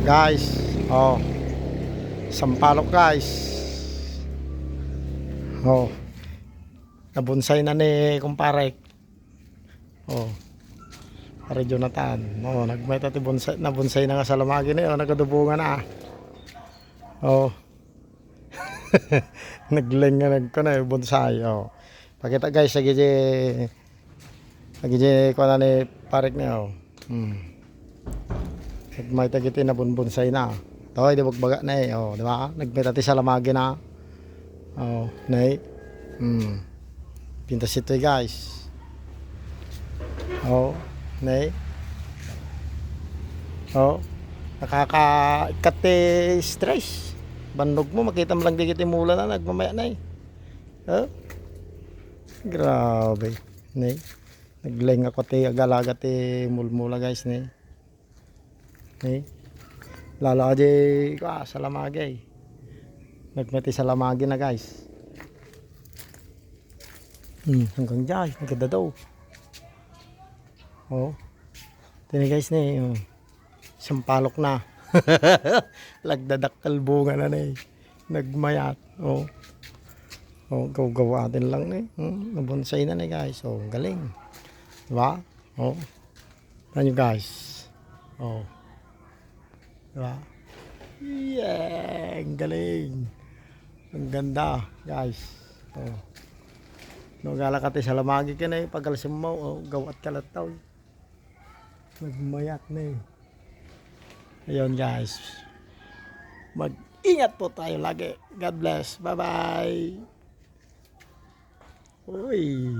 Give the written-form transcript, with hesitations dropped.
Guys, oh, sampalok guys. Oh, nabonsay na ni kumpare. Oh, pare Jonathan. Oh, nagmeta ti bonsay, nabonsay na nga sa lamagi na 'yo, nagadubungan na. Oh. Nagleng nga nagko na bonsai. Oh. Pakita guys lagi ko na ni parek niya. Oh. Nagmeta kiti na bonsai na. Toy di bagbaga na eh. Oh, di ba? Nagmeta ti sa lamagi na. Oh, nay. Pintas ito guys. Oh, nay. Oh, nakaka-ikat stress. Bandog mo, makita mo lang di kiti mula na, nagmamaya na eh. Oh, grabe. Nay. Nagleng ako ti agalaga ti mulmula guys nay. Nay. Lalo aja sa lamagi. Nagmeti sa lamagi na guys. Hanggang dyan, maganda daw. Oh. Tini guys ni, oh. Sampalok na. Lagdadak kalbungan na ni. Nagmayat. Oh. Oh, gawa din lang ni. Nabonsay na ni guys. Oh, galing. Diba? Oh. Ano guys? Oh. Diba? Yeah, ang galing. Ang ganda, guys. Oh. No galakati sa lamagi ka na eh. Pagkalsim mo, oh, gawat kalataw. Nagmayat na eh. Ayun guys. Mag-ingat po tayo lagi. God bless. Bye-bye. Uy.